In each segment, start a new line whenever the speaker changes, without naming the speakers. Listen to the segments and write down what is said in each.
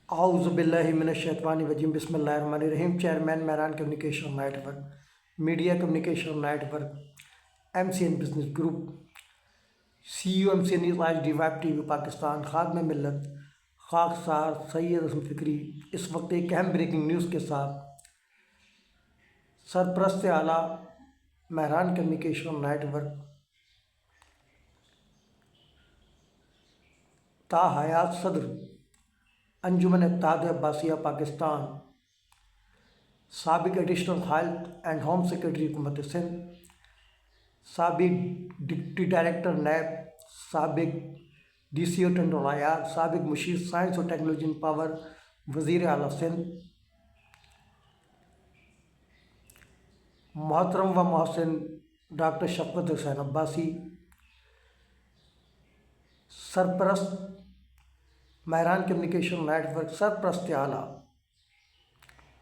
اعوذ باللہ من الشیطان الرجیم بسم اللہ الرحمن الرحیم۔ Chairman Mehran communication network, media communication network, M C N business group, C O M C news آج D web T V Pakistan, خادم ملت خاکسار سید حسن فکری اس وقت ایک اہم بریکنگ نیوز کے ساتھ سرپرست اعلیٰ مہران کمیونیکیشن نیٹ ورک تا حیات صدر انجمن اتحاد عباسیہ پاکستان، سابق additional health and home secretary حکومت سندھ، سابق ڈپٹی ڈائریکٹر نیب، سابق ڈی سی او ٹنڈو عیار، سابق مشیر سائنس اور ٹیکنالوجی ان پاور، وزیر اعلیٰ سندھ، محترم و محسن ڈاکٹر شفقت حسین عباسی، سرپرست مہران کمیونیکیشن نیٹ ورک، سرپرست اعلیٰ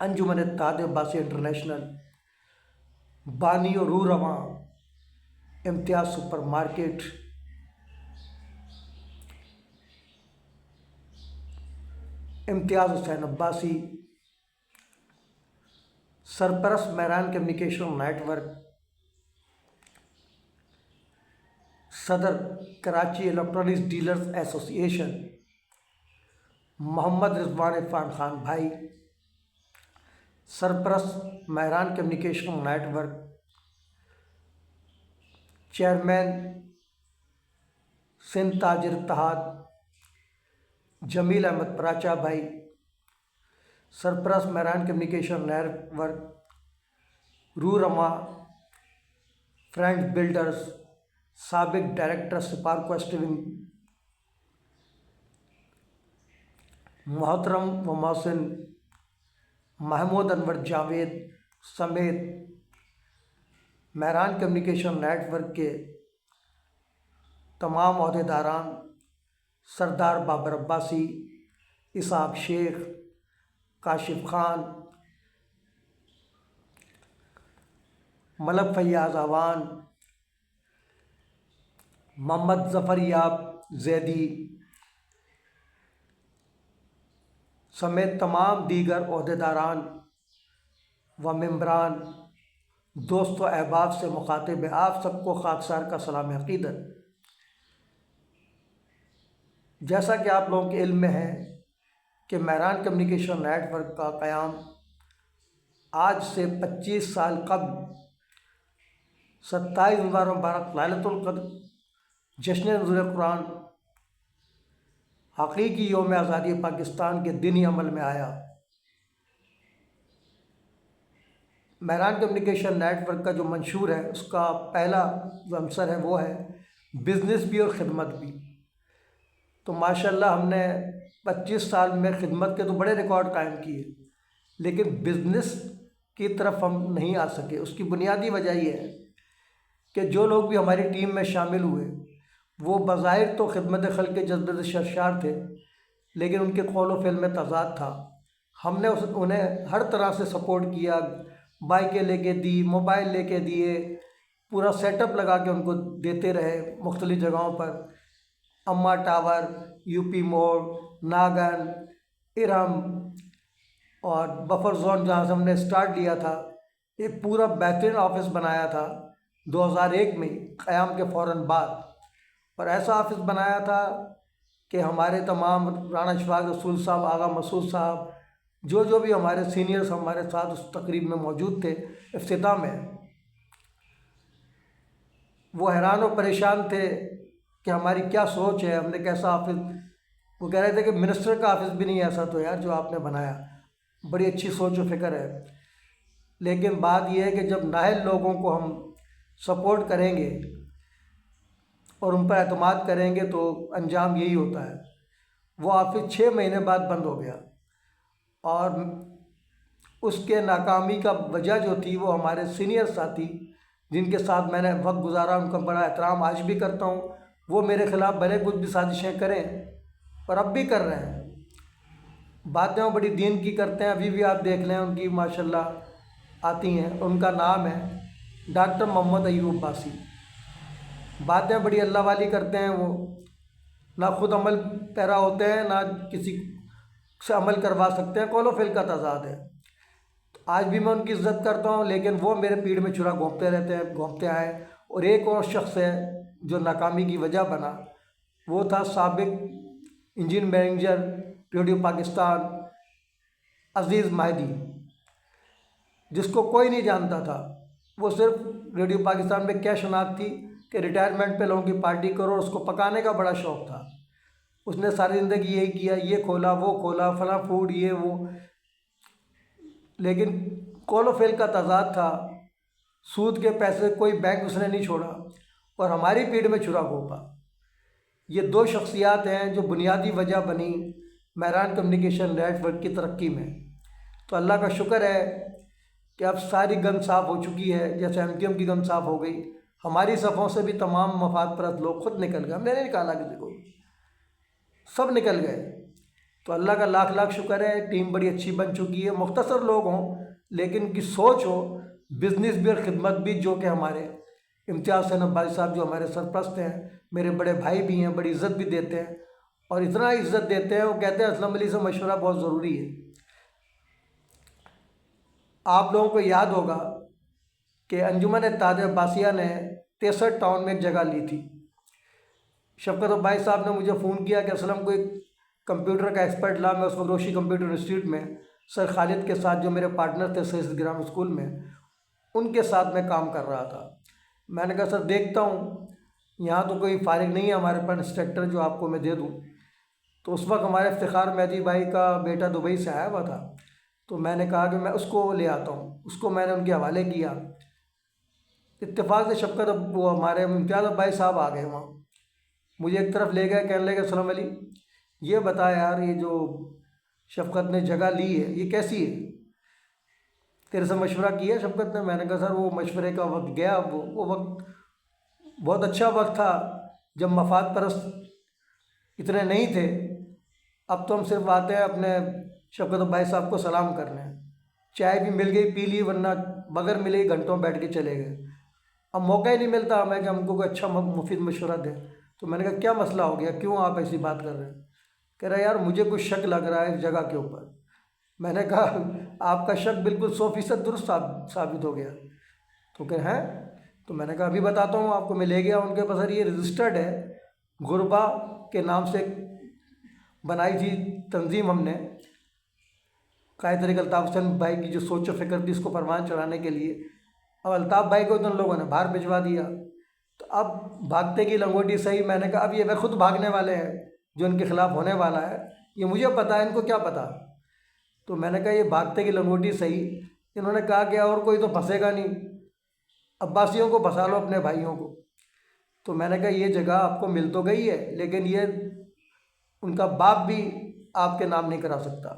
انجمن اتحاد عباسیہ انٹرنیشنل، بانی و روح رواں امتیاز سپر مارکیٹ، امتیاز حسین عباسی، سرپرست مہران کمیونیکیشن نیٹ ورک، صدر کراچی الیکٹرانکس ڈیلرز ایسوسی ایشن محمد رضوان عرفان خان بھائی، سرپرست Mehran communication network, chairman Sindh تاجر اتحاد جمیل احمد پراچا بھائی، سرپرست مہران کمیونیکیشن نیٹ ورک روح رواں فرینڈز بلڈرز، سابق ڈائریکٹر سپارکو اسٹیونگ محترم و محسن محمود انور جاوید سمیت مہران کمیونیکیشن نیٹ ورک کے تمام عہدیداران، سردار بابر عباسی، اسحاق شیخ، کاشف خان، ملک فیاض آوان، محمد ظفر یاب زیدی سمیت تمام دیگر عہدیداران و ممبران، دوست و احباب سے مخاطب ہے، آپ سب کو خاکسار کا سلام عقیدت۔ جیسا کہ آپ لوگوں کے علم میں ہے کہ مہران کمیونیکیشن نیٹ ورک کا قیام آج سے 25 سال قبل 27 نومبر مبارک ليلۃ القدر جشن نزول قرآن حقیقی یوم آزادی پاکستان کے دینی عمل میں آیا۔ مہران کمیونیکیشن نیٹ ورک کا جو منشور ہے، اس کا پہلا جو عنصر ہے وہ ہے بزنس بھی اور خدمت بھی۔ تو ماشاءاللہ ہم نے 25 سال میں خدمت کے تو بڑے ریکارڈ قائم کیے، لیکن بزنس کی طرف ہم نہیں آ سکے۔ اس کی بنیادی وجہ یہ ہے کہ جو لوگ بھی ہماری ٹیم میں شامل ہوئے وہ بظاہر تو خدمت خلق کے جذبے سے سرشار تھے، لیکن ان کے قول و فعل میں تضاد تھا۔ ہم نے انہیں ہر طرح سے سپورٹ کیا، بائکیں لے کے دی، موبائل لے کے دیے، پورا سیٹ اپ لگا کے ان کو دیتے رہے مختلف جگہوں پر، اما ٹاور، یو پی موڑ، ناگن، ارم اور بفر زون جہاں سے ہم نے اسٹارٹ لیا تھا، ایک پورا بہترین آفس بنایا تھا 2001 میں قیام کے فوراً بعد، اور ایسا آفس بنایا تھا کہ ہمارے تمام رانا اشفاق رسول صاحب، آغا مسعود صاحب، جو بھی ہمارے سینئرز ہمارے ساتھ اس تقریب میں موجود تھے افتتاح میں، وہ حیران و پریشان تھے کہ ہماری کیا سوچ ہے، ہم نے کیسا آفس، وہ کہہ رہے تھے کہ منسٹر کا آفس بھی نہیں ایسا تو یار جو آپ نے بنایا، بڑی اچھی سوچ و فکر ہے۔ لیکن بات یہ ہے کہ جب نااہل لوگوں کو ہم سپورٹ کریں گے اور ان پر اعتماد کریں گے تو انجام یہی ہوتا ہے۔ وہ آفس 6 مہینے بعد بند ہو گیا، اور اس کے ناکامی کا وجہ جو تھی وہ ہمارے سینئر ساتھی جن کے ساتھ میں نے وقت گزارا، ان کا بڑا احترام آج بھی کرتا ہوں، وہ میرے خلاف بھلے کچھ بھی سازشیں کریں اور اب بھی کر رہے ہیں، باتیں وہ بڑی دین کی کرتے ہیں، ابھی بھی آپ دیکھ لیں ان کی ماشاءاللہ آتی ہیں۔ ان کا نام ہے ڈاکٹر محمد ایوب باسی، باتیں بڑی اللہ والی کرتے ہیں، وہ نہ خود عمل پیرا ہوتے ہیں، نہ کسی سے عمل کروا سکتے ہیں، قول و فعل کا تضاد ہے۔ آج بھی میں ان کی عزت کرتا ہوں، لیکن وہ میرے پیٹھ میں چھرا گھونپتے رہتے ہیں، گھونپتے آئے۔ اور ایک اور شخص ہے جو ناکامی کی وجہ بنا، وہ تھا سابق انجن مینیجر ریڈیو پاکستان عزیز مہدی، جس کو کوئی نہیں جانتا تھا۔ وہ صرف ریڈیو پاکستان میں کیا شناخت تھی کہ ریٹائرمنٹ پہ لوگوں کی پارٹی کرو، اور اس کو پکانے کا بڑا شوق تھا۔ اس نے ساری زندگی یہی کیا، یہ کھولا وہ کھولا، فلاں فوڈ یہ وہ، لیکن قول و فعل کا تضاد تھا۔ سود کے پیسے کوئی بینک اس نے نہیں چھوڑا، اور ہماری پیٹھ میں چھرا گھونپا۔ یہ دو شخصیات ہیں جو بنیادی وجہ بنی مہران کمیونیکیشن نیٹ ورک کی ترقی میں۔ تو اللہ کا شکر ہے کہ اب ساری گند صاف ہو چکی ہے، جیسے MQM کی گند صاف ہو گئی۔ ہماری صفوں سے بھی تمام مفاد پرست لوگ خود نکل گئے، ہم نے نہیں نکالا کسی کو، سب نکل گئے۔ تو اللہ کا لاکھ لاکھ شکر ہے، ٹیم بڑی اچھی بن چکی ہے۔ مختصر لوگ ہوں لیکن ان کی سوچ ہو، بزنس بھی اور خدمت بھی، جو کہ ہمارے امتیاز حسین عباسی صاحب جو ہمارے سرپرست ہیں، میرے بڑے بھائی بھی ہیں، بڑی عزت بھی دیتے ہیں، اور اتنا عزت دیتے ہیں، وہ کہتے ہیں اسلم علی سے مشورہ بہت ضروری ہے۔ آپ لوگوں کو یاد ہوگا کہ انجمن اتحاد عباسیہ نے 63 ٹاؤن میں ایک جگہ لی تھی۔ شفقت عباسی صاحب نے مجھے فون کیا کہ اسلم کو ایک کمپیوٹر کا ایکسپرٹ لا۔ میں اس وقت روشی کمپیوٹر انسٹیٹیوٹ میں سر خالد کے ساتھ، جو میرے پارٹنر تھے سید گرام اسکول میں، ان کے ساتھ میں کام کر رہا تھا۔ میں نے کہا سر دیکھتا ہوں، یہاں تو کوئی فارغ نہیں ہے ہمارے پاس انسٹرکٹر جو آپ کو میں دے دوں۔ تو اس وقت ہمارے افتخار مہدی بھائی کا بیٹا دبئی سے آیا ہوا تھا، تو میں نے کہا کہ میں اس کو لے آتا ہوں۔ اس کو میں نے ان کے حوالے کیا۔ اتفاق سے شفقت وہ ہمارے امتیاز بھائی صاحب آ گئے وہاں، مجھے ایک طرف لے گئے، کہنے لگے اسلم علی یہ بتا یار، یہ جو شفقت نے جگہ لی ہے یہ کیسی ہے؟ تیرے سے مشورہ کیا شفقت نے؟ میں نے کہا سر وہ مشورے کا وقت گیا، وہ وقت بہت اچھا وقت تھا جب مفاد پرست اتنے نہیں تھے۔ اب تو ہم صرف آتے ہیں اپنے شفقت بھائی صاحب کو سلام کرنے، چائے بھی مل گئی پی لی، ورنہ بغیر ملے ہی گھنٹوں بیٹھ کے چلے گئے۔ اب موقع ہی نہیں ملتا ہمیں کہ ہم کو کوئی اچھا مفید مشورہ دیں۔ تو میں نے کہا کیا مسئلہ ہو گیا، کیوں آپ ایسی بات کر رہے ہیں؟ کہہ رہا یار مجھے کچھ شک لگ رہا ہے اس جگہ کے اوپر۔ میں نے کہا آپ کا شک بالکل 100% درست ثابت ہو گیا۔ تو کہ ہیں؟ تو میں نے کہا ابھی بتاتا ہوں آپ کو۔ میں لے گیا ان کے پاس، یہ رجسٹرڈ ہے، غربا کے نام سے بنائی تھی تنظیم ہم نے، قائد طریق الطاف حسین بھائی کی جو سوچ و فکر تھی اس کو پروان چڑھانے کے لیے۔ اب الطاف بھائی کو تو ان لوگوں نے باہر بھجوا دیا۔ تو اب بھاگتے کی لنگوٹی صحیح۔ میں نے کہا اب یہ خود بھاگنے والے ہیں، جو ان کے خلاف ہونے والا ہے یہ مجھے پتہ ہے، ان کو کیا پتہ؟ تو میں نے کہا یہ بھاگتے کی لنگوٹی صحیح۔ انہوں نے کہا کہ اور کوئی تو پھنسے گا نہیں، عباسیوں کو پھنسا لو، اپنے بھائیوں کو۔ تو میں نے کہا یہ جگہ آپ کو مل تو گئی ہے، لیکن یہ ان کا باپ بھی آپ کے نام نہیں کرا سکتا،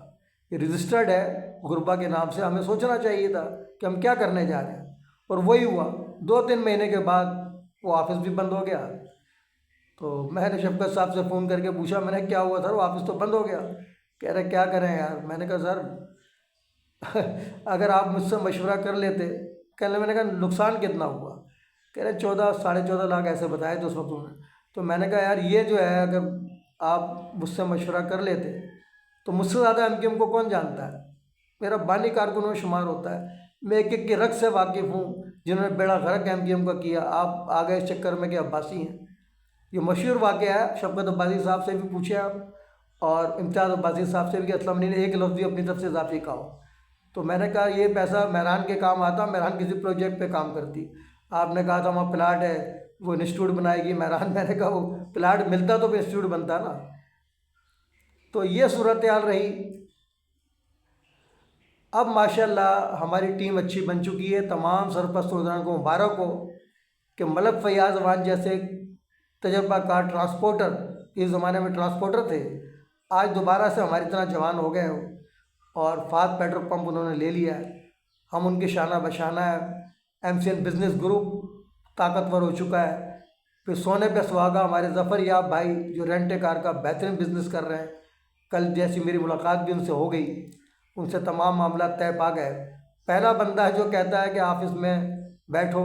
یہ رجسٹرڈ ہے غربا کے نام سے۔ ہمیں سوچنا چاہیے تھا کہ ہم کیا کرنے جا رہے ہیں، اور وہی ہوا۔ 2-3 مہینے کے بعد وہ آفس بھی بند ہو گیا۔ تو میں نے شفقت صاحب سے فون کر کے پوچھا، میں نے کیا ہوا سر، وہ آفس تو بند ہو گیا؟ کہہ رہے کیا کریں یار۔ میں نے کہا سر اگر آپ مجھ سے مشورہ کر لیتے۔ کہنے میں نے کہا نقصان کتنا ہوا؟ کہہ رہے 14-14.5 لاکھ ایسے بتائے تھے اس وقت انہوں نے۔ تو میں نے کہا یار یہ جو ہے، اگر آپ مجھ سے مشورہ کر لیتے تو مجھ سے زیادہ MQM کو کون جانتا ہے، میرا بانی کارکنوں میں شمار ہوتا ہے، میں ایک ایک کے رگ سے واقف ہوں جنہوں نے بیڑا غرق MQM کا کیا۔ آپ آ گئے اس چکر میں کہ عباسی ہیں۔ یہ مشہور واقعہ ہے، شفقت عباسی صاحب سے بھی پوچھے آپ، اور امتیاز عباسی صاحب سے بھی، کہ اسلم علی نے ایک لفظ بھی اپنی طرف سے اضافی کہا ہو۔ تو میں نے کہا یہ پیسہ مہران کے کام آتا، مہران کسی پروجیکٹ پہ کام کرتی۔ آپ نے کہا تھا وہاں پلاٹ ہے، وہ انسٹیٹیوٹ بنائے گی مہران۔ میں نے کہا وہ پلاٹ ملتا تو پھر انسٹیٹیوٹ بنتا نا۔ تو یہ صورتحال رہی۔ اب ماشاءاللہ ہماری ٹیم اچھی بن چکی ہے۔ تمام سرپرست وزران کو مبارک ہو کہ ملک فیاض وان جیسے تجربہ کار ٹرانسپورٹر، اس زمانے میں ٹرانسپورٹر تھے، آج دوبارہ سے ہماری طرح جوان ہو گئے ہو، اور فات پیٹرول پمپ انہوں نے لے لیا ہے۔ ہم ان کے شانہ بشانہ ہے۔ MCN بزنس گروپ طاقتور ہو چکا ہے۔ پھر سونے پہ سہاگا ہمارے ظفر یاب بھائی جو رینٹ کار کا بہترین بزنس کر رہے ہیں، کل جیسی میری ملاقات بھی ان سے ہو گئی، ان سے تمام معاملات طے پا گئے۔ پہلا بندہ ہے جو کہتا ہے کہ آفس میں بیٹھو،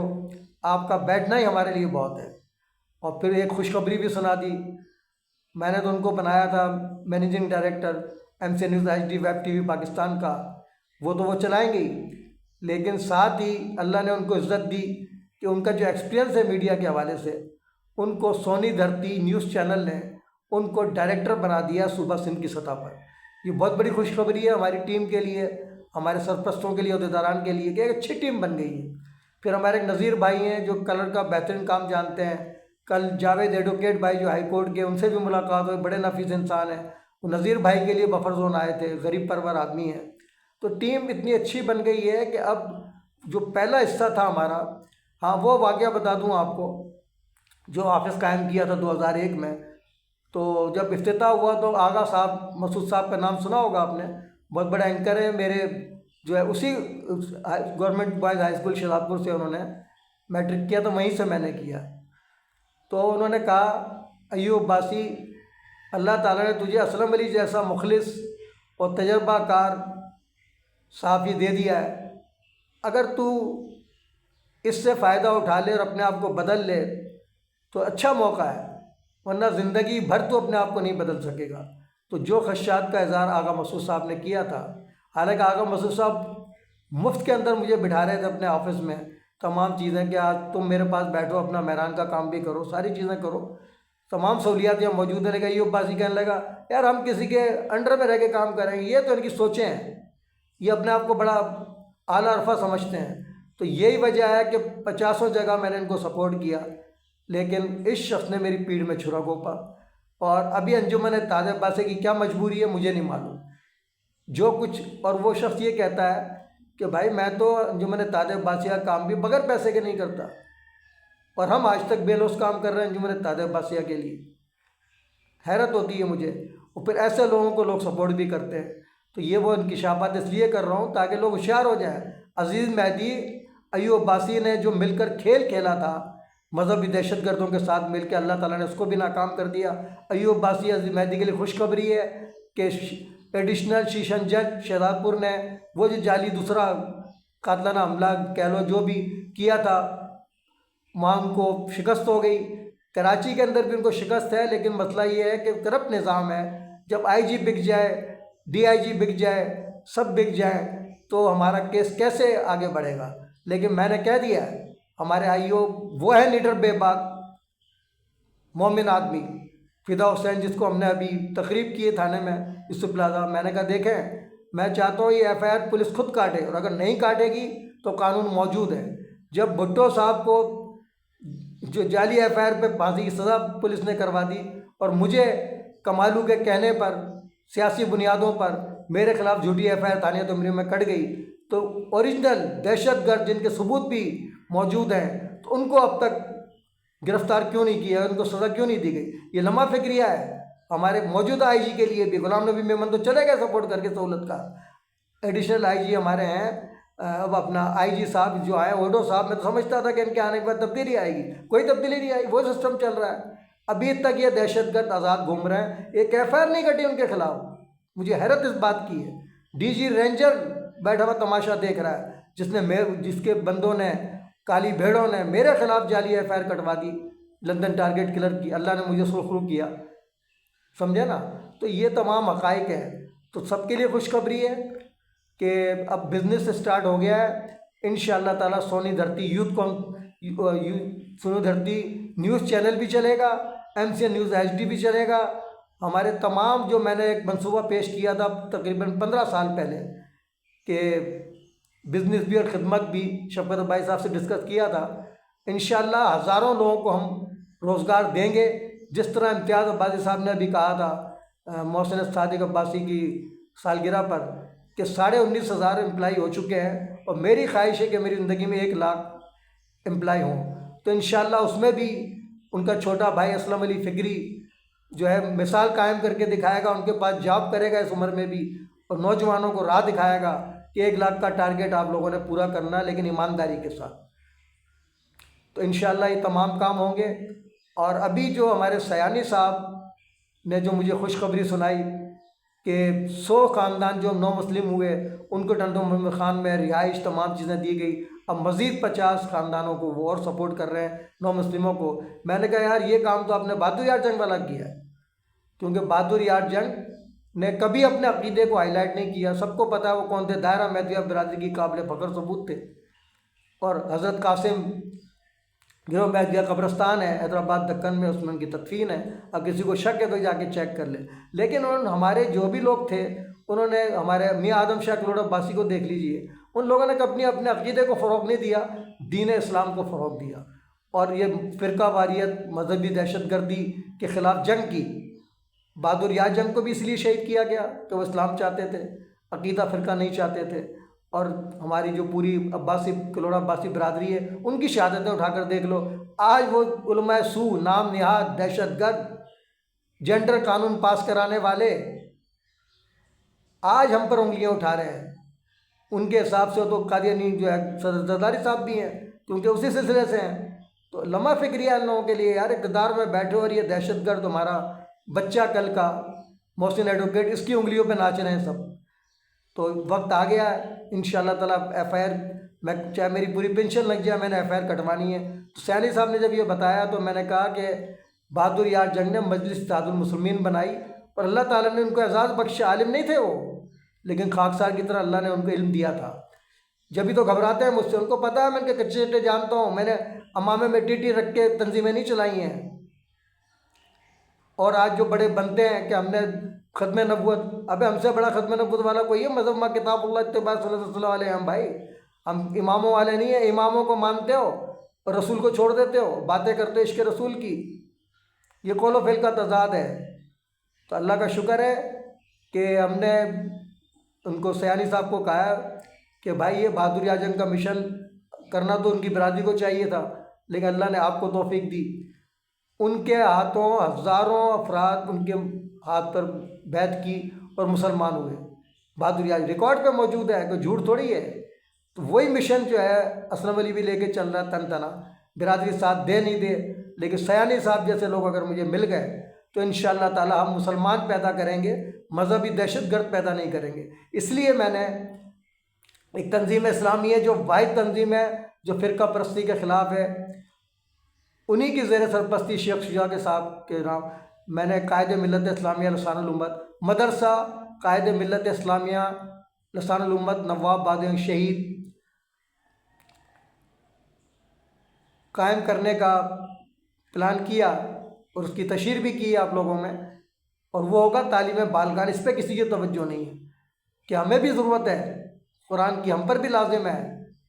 آپ کا بیٹھنا ہی ہمارے لیے بہت ہے۔ اور پھر ایک خوشخبری بھی سنا دی، میں نے تو ان کو بنایا تھا managing director MC News HD Web TV Pakistan کا، وہ چلائیں گے ہی، لیکن ساتھ ہی اللہ نے ان کو عزت دی کہ ان کا جو ایکسپیرینس ہے میڈیا کے حوالے سے، ان کو سونی دھرتی نیوز چینل نے ان کو ڈائریکٹر بنا دیا صوبہ سندھ کی سطح پر۔ یہ بہت بڑی خوشخبری ہے ہماری ٹیم کے لیے، ہمارے سرپرستوں کے لیے، عہدیداران کے لیے، کہ ایک اچھی ٹیم بن گئی ہے۔ پھر ہمارے ایک نذیر بھائی ہیں جو کلر کا بہترین کام جانتے ہیں، کل جاوید ایڈوکیٹ بھائی جو ہائی کورٹ کے، ان سے بھی ملاقات ہوئی، بڑے نفیس انسان ہیں، وہ نذیر بھائی کے لیے بفر زون آئے تھے، غریب پرور آدمی ہیں۔ تو ٹیم اتنی اچھی بن گئی ہے کہ اب جو پہلا حصہ تھا ہمارا، ہاں وہ واقعہ بتا دوں آپ کو، جو آفس قائم کیا تھا 2001 میں، تو جب افتتاح ہوا تو آغا صاحب، مسعود صاحب کا نام سنا ہوگا آپ نے، بہت بڑے اینکر ہیں میرے، جو ہے اسی government boys high school Shahzad پور سے انہوں نے میٹرک کیا، تو وہیں سے میں نے کیا۔ تو انہوں نے کہا ایوب عباسی، اللہ تعالیٰ نے تجھے اسلم علی جیسا مخلص اور تجربہ کار صحافی دے دیا ہے، اگر تو اس سے فائدہ اٹھا لے اور اپنے آپ کو بدل لے تو اچھا موقع ہے، ورنہ زندگی بھر تو اپنے آپ کو نہیں بدل سکے گا۔ تو جو خدشات کا اظہار آغا مسعود صاحب نے کیا تھا، حالانکہ آغا مسعود صاحب مفت کے اندر مجھے بٹھا رہے تھے اپنے آفس میں، تمام چیزیں کہ آج تم میرے پاس بیٹھو، اپنا مہران کا کام بھی کرو، ساری چیزیں کرو، تمام سہولیات یہاں موجود ہیں۔ لیکن ایوب عباسی کہنے لگا یار ہم کسی کے انڈر میں رہ کے کام کریں گے، یہ تو ان کی سوچیں ہیں، یہ اپنے آپ کو بڑا اعلیٰ عرفہ سمجھتے ہیں۔ تو یہی وجہ ہے کہ 50 جگہ میں نے ان کو سپورٹ کیا، لیکن اس شخص نے میری پیٹھ میں چھرا گھونپا۔ اور ابھی انجمن اتحاد عباسیہ کی کیا مجبوری ہے مجھے نہیں معلوم، جو کچھ، اور وہ شخص یہ کہتا ہے کہ بھائی میں تو انجمن اتحاد عباسیہ کا کام بھی بغیر پیسے کے نہیں کرتا، اور ہم آج تک بے لوث کام کر رہے ہیں انجمن اتحاد عباسیہ کے لیے۔ حیرت ہوتی ہے مجھے، اور پھر ایسے لوگوں کو لوگ سپورٹ بھی کرتے ہیں۔ تو یہ وہ انکشافات اس لیے کر رہا ہوں تاکہ لوگ ہوشیار ہو جائیں۔ عزیز مہدی، ایوب عباسی نے جو مل کر کھیل کھیلا تھا مذہبی دہشت گردوں کے ساتھ مل کے، اللہ تعالیٰ نے اس کو بھی ناکام کر دیا۔ ایوب عباسی، عزیز مہدی کے لیے خوشخبری ہے کہ ایڈیشنل سیشن جج شہزاد پور نے وہ جو جعلی دوسرا قاتلانہ حملہ کہہ لو جو بھی کیا تھا، وہاں ان کو شکست ہو گئی۔ کراچی کے اندر بھی ان کو شکست ہے، لیکن مسئلہ یہ ہے کہ کرپٹ نظام ہے، جب IG بک جائے، DIG بک جائے، سب بک جائیں تو ہمارا کیس کیسے آگے بڑھے گا۔ لیکن میں نے کہہ دیا ہے، ہمارے IO وہ ہے لیڈر بے باک مومن آدمی فدا حسین، جس کو ہم نے ابھی تقریب کی ہے تھانے میں یوسف پلازا۔ میں نے کہا دیکھیں، میں چاہتا ہوں یہ FIR پولیس خود کاٹے، اور اگر نہیں کاٹے گی تو قانون موجود ہے۔ جب بھٹو صاحب کو جو جعلی FIR پہ پھانسی کی سزا پولیس نے کروا دی، اور مجھے کمالو کے کہنے پر سیاسی بنیادوں پر میرے خلاف جھوٹی FIR تھانے تمری میں کٹ گئی، تو اوریجنل دہشت گرد جن کے ثبوت بھی موجود ہیں، تو ان کو اب تک گرفتار کیوں نہیں کیا، ان کو سزا کیوں نہیں دی گئی؟ یہ لمحہ فکریہ ہے۔ ہمارے موجودہ IG کے لیے بھی غلام نبی میمن تو چلے گئے سپورٹ کر کے سہولت کا، ایڈیشنل IG ہمارے ہیں، اب اپنا IG صاحب جو آئے اوڈو صاحب، میں تو سمجھتا تھا کہ ان کے آنے کے بعد تبدیلی آئے گی، کوئی تبدیلی نہیں آئی، وہ سسٹم چل رہا ہے ابھی تک۔ یہ دہشت گرد آزاد گھوم رہے ہیں، ایک FIR نہیں کٹی ان کے خلاف۔ مجھے حیرت اس بات کی ہے، DG رینجر بیٹھا ہوا تماشا دیکھ رہا ہے، جس کے بندوں نے، کالی بھیڑوں نے میرے خلاف جعلی FIR کٹوا دی لندن ٹارگٹ کلر کی، اللہ نے مجھے سرخرو کیا، سمجھے نا۔ تو یہ تمام حقائق ہیں۔ تو سب کے لیے خوشخبری ہے کہ اب بزنس سٹارٹ ہو گیا ہے انشاءاللہ تعالیٰ۔ سونی دھرتی سونی دھرتی نیوز چینل بھی چلے گا، MC نیوز HD بھی چلے گا۔ ہمارے تمام جو میں نے ایک منصوبہ پیش کیا تھا تقریباً 15 سال پہلے کہ بزنس بھی اور خدمت بھی، شفقت بھائی صاحب سے ڈسکس کیا تھا، انشاءاللہ ہزاروں لوگوں کو ہم روزگار دیں گے۔ جس طرح امتیاز عباسی صاحب نے ابھی کہا تھا محسن صادق عباسی کی سالگرہ پر کہ 19,500 امپلائی ہو چکے ہیں، اور میری خواہش ہے کہ میری زندگی میں 1 لاکھ امپلائی ہوں، تو انشاءاللہ اس میں بھی ان کا چھوٹا بھائی اسلم علی فکری جو ہے مثال قائم کر کے دکھائے گا، ان کے پاس جاب کرے گا اس عمر میں بھی، اور نوجوانوں کو راہ دکھائے گا کہ 1 لاکھ کا ٹارگٹ آپ لوگوں نے پورا کرنا ہے، لیکن ایمانداری کے ساتھ۔ تو انشاءاللہ یہ تمام کام ہوں گے۔ اور ابھی جو ہمارے سیانی صاحب نے جو مجھے خوشخبری سنائی کہ 100 خاندان جو نو مسلم ہوئے ان کو ٹنڈو محمد خان میں رہائش تمام چیزیں دی گئی، اب مزید 50 خاندانوں کو وہ اور سپورٹ کر رہے ہیں نو مسلموں کو۔ میں نے کہا یار یہ کام تو آپ نے بہادر یار جنگ والا کیا ہے، کیونکہ بہادر یار جنگ نے کبھی اپنے عقیدے کو ہائی لائٹ نہیں کیا. سب کو پتہ ہے وہ کون تھے. دائرہ مہدویہ برادری کی قابل فخر ثبوت تھے. اور حضرت قاسم گروہ مہدویہ قبرستان ہے حیدرآباد دکن میں، اس میں ان کی تدفین ہے. اب کسی کو شک ہے تو جا کے چیک کر لے. لیکن ہمارے جو بھی لوگ تھے انہوں نے ہمارے میاں آدم شاہ کلوڑ عباسی کو دیکھ لیجئے، ان لوگوں نے اپنے عقیدے کو فروغ نہیں دیا، دین اسلام کو فروغ دیا. اور یہ فرقہ واریت، مذہبی دہشت گردی کے خلاف جنگ کی. بہادر یار جنگ کو بھی اس لیے شہید کیا گیا کہ وہ اسلام چاہتے تھے، عقیدہ فرقہ نہیں چاہتے تھے. اور ہماری جو پوری عباسی کلوڑا عباسی برادری ہے ان کی شہادتیں اٹھا کر دیکھ لو. آج وہ علماء سو، نام نہاد دہشت گرد، جینڈر قانون پاس کرانے والے آج ہم پر انگلیاں اٹھا رہے ہیں. ان کے حساب سے تو قادیانی جو ہے صدر زرداری صاحب بھی ہیں، کیونکہ اسی سلسلے سے ہیں. تو لمحہ فکریہ ان لوگوں کے لیے، یار اقتدار میں بیٹھے اور یہ دہشت گرد ہمارا بچہ کل کا محسن ایڈوکیٹ، اس کی انگلیوں پہ ناچ رہے ہیں سب. تو وقت آ گیا ہے انشاءاللہ تعالیٰ ایف آئی آر، میں چاہے میری پوری پینشن لگ جائے، میں نے ایف آئی آر کٹوانی ہے. تو سیانی صاحب نے جب یہ بتایا تو میں نے کہا کہ بہادر یار جنگ نے مجلس اتحاد المسلمین بنائی اور اللہ تعالیٰ نے ان کو اعزاز بخشا. عالم نہیں تھے وہ، لیکن خاکسار کی طرح اللہ نے ان کو علم دیا تھا. جبھی تو گھبراتے ہیں مجھ سے، ان کو پتہ ہے میں ان کے کچے چٹے جانتا ہوں. میں نے امامے میں ٹی رکھ کے تنظیمیں نہیں چلائی ہیں. اور آج جو بڑے بنتے ہیں کہ ہم نے ختم نبوت، ابے ہم سے بڑا ختم نبوت والا کوئی ہے؟ مذہب میں کتاب اللہ اتباع صلی اللہ علیہ وسلم. بھائی ہم اماموں والے نہیں ہیں. اماموں کو مانتے ہو اور رسول کو چھوڑ دیتے ہو، باتیں کرتے ہو عشق رسول کی. یہ قول و فعل کا تضاد ہے. تو اللہ کا شکر ہے کہ ہم نے ان کو، سیانی صاحب کو کہا کہ بھائی یہ بہادر یار جنگ کا مشن کرنا تو ان کی برادری کو چاہیے تھا، لیکن اللہ نے آپ کو توفیق دی. ان کے ہاتھوں ہزاروں افراد ان کے ہاتھ پر بیعت کی اور مسلمان ہوئے. بہادر یار ریکارڈ پہ موجود ہے، کوئی جھوٹ تھوڑی ہے. تو وہی مشن جو ہے اسلم علی بھی لے کے چل رہا ہے تن تنا. برادری ساتھ دے نہیں دے، لیکن سیانی صاحب جیسے لوگ اگر مجھے مل گئے تو انشاءاللہ تعالی ہم مسلمان پیدا کریں گے، مذہبی دہشت گرد پیدا نہیں کریں گے. اس لیے میں نے ایک تنظیم اسلامی ہے جو واحد تنظیم ہے جو فرقہ پرستی کے خلاف ہے، انہی کی زیر سرپرستی شیخ شجاع کے صاحب کے نام میں نے قائد ملت اسلامیہ لسان الامت مدرسہ قائد ملت اسلامیہ لسان الامت نواب بادیان شہید قائم کرنے کا پلان کیا اور اس کی تشہیر بھی کی ہے آپ لوگوں میں. اور وہ ہوگا تعلیم بالغان. اس پہ کسی کی توجہ نہیں ہے کہ ہمیں بھی ضرورت ہے قرآن کی، ہم پر بھی لازم ہے.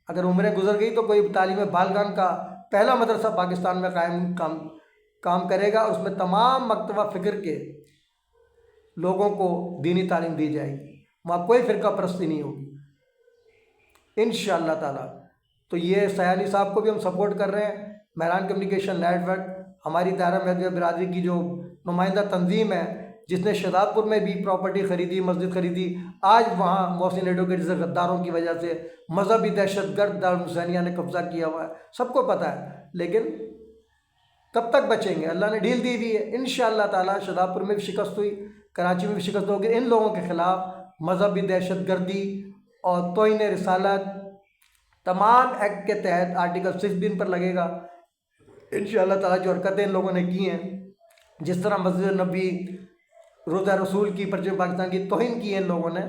اگر عمریں گزر گئی تو کوئی تعلیم بالغان کا پہلا مدرسہ پاکستان میں کام کرے گا، اور اس میں تمام مکتبہ فکر کے لوگوں کو دینی تعلیم دی جائے گی. وہاں کوئی فرقہ پرستی نہیں ہوگی انشاءاللہ تعالی. تو یہ سیانی صاحب کو بھی ہم سپورٹ کر رہے ہیں. مہران کمیونیکیشن نیٹ ورک ہماری دائرہ مہدویہ برادری کی جو نمائندہ تنظیم ہے، جس نے شہزاد پور میں بھی پراپرٹی خریدی، مسجد خریدی. آج وہاں محسن ایڈوکیٹ جیسے غداروں کی وجہ سے مذہبی دہشت گرد دارالحسینیہ نے قبضہ کیا ہوا ہے، سب کو پتہ ہے. لیکن کب تک بچیں گے؟ اللہ نے ڈھیل دی ہوئی ہے. انشاءاللہ تعالی شہزاد پور میں بھی شکست ہوئی، کراچی میں بھی شکست ہوگی. ان لوگوں کے خلاف مذہبی دہشت گردی اور توہین رسالت تمام ایکٹ کے تحت آرٹیکل 6 بھی ان پر لگے گا انشاءاللہ تعالی. جو حرکتیں ان لوگوں نے کی ہیں، جس طرح مسجد نبی، روضہ رسول کی، پرچم پاکستان کی توہین کی ہے ان لوگوں نے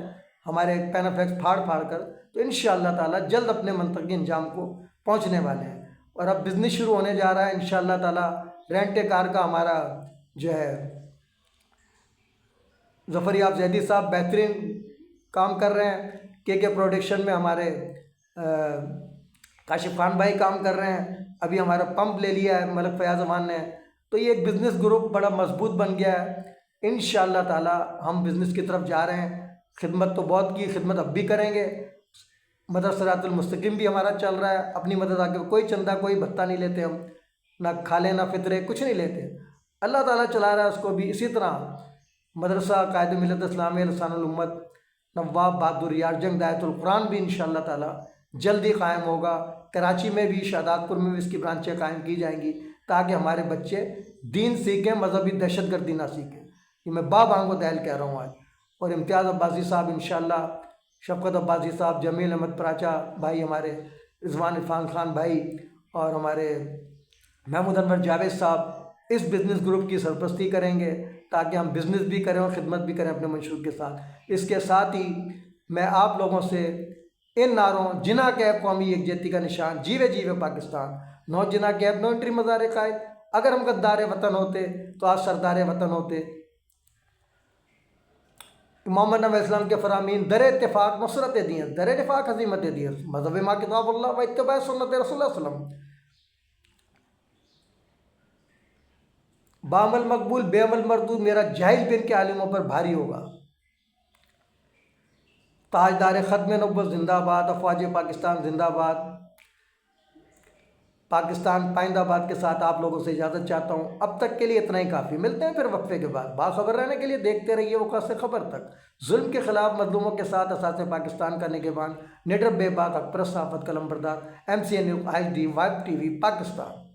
ہمارے پین فلیکس پھاڑ پھاڑ کر، تو انشاءاللہ تعالی جلد اپنے منطقی انجام کو پہنچنے والے ہیں. اور اب بزنس شروع ہونے جا رہا ہے انشاءاللہ تعالی. رینٹ کار کا ہمارا جو ہے ظفر یاب زیدی صاحب بہترین کام کر رہے ہیں. کے پروڈکشن میں ہمارے کاشف خان بھائی کام کر رہے ہیں. ابھی ہمارا پمپ لے لیا ہے ملک فیاض امان نے. تو یہ ایک بزنس گروپ بڑا مضبوط بن گیا ہے. انشاءاللہ تعالی ہم بزنس کی طرف جا رہے ہیں. خدمت تو بہت کی، خدمت اب بھی کریں گے. مدرسہ صراط المستقیم بھی ہمارا چل رہا ہے. اپنی مدد آ کے کوئی چندہ کوئی بھتہ نہیں لیتے ہم، نہ کھالے نہ فطرے، کچھ نہیں لیتے. اللہ تعالیٰ چلا رہا ہے اس کو بھی. اسی طرح مدرسہ قائد ملت اسلامیہ لسان الامت نواب بہادر یار جنگ دایت القرآن بھی انشاءاللہ تعالی جلدی قائم ہوگا. کراچی میں بھی، شہزاد پور میں بھی اس کی برانچیں قائم کی جائیں گی تاکہ ہمارے بچے دین سیکھیں، مذہبی دہشت گردی نہ سیکھیں. یہ میں بانگ و دہل کہہ رہا ہوں آج. اور امتیاز عباسی صاحب انشاءاللہ، شفقت عباسی صاحب، جمیل احمد پراچا بھائی ہمارے، رضوان عرفان خان بھائی اور ہمارے محمود انور جاوید صاحب اس بزنس گروپ کی سرپرستی کریں گے. تاکہ ہم بزنس بھی کریں اور خدمت بھی کریں اپنے منشور کے ساتھ۔ اس کے ساتھ ہی میں آپ لوگوں سے ان نعروں جنا کیب قومی یکجہتی کا نشان، جیوے جیوے پاکستان، نو جنا کیب نو انٹری مزار قائد۔ اگر ہم غدار وطن ہوتے تو آج سردار وطن ہوتے۔ محمد نبی اسلام کے فرامین در اتفاق نصرت دیئے، در اتفاق حزیمت دیئے، مذہب ما کتاب اللہ و اتباع سنت رسول اللہ صلی اللہ علیہ وسلم۔ بعمل مقبول بے عمل مردود، میرا جاہل بن کے عالموں پر بھاری ہوگا۔ تاجدار ختم نبوت زندہ آباد، افواج پاکستان زندہ آباد۔ پاکستان پائندہ آباد کے ساتھ آپ لوگوں سے اجازت چاہتا ہوں۔ اب تک کے لیے اتنا ہی کافی، ملتے ہیں پھر وقفے کے بعد۔ باخبر رہنے کے لیے دیکھتے رہیے وقت سے خبر تک۔ ظلم کے خلاف مظلوموں کے ساتھ اساس پاکستان کا نگہبان، نڈر بے باک اکپرس صحافت قلم بردار، MCN news HD vibe TV Pakistan.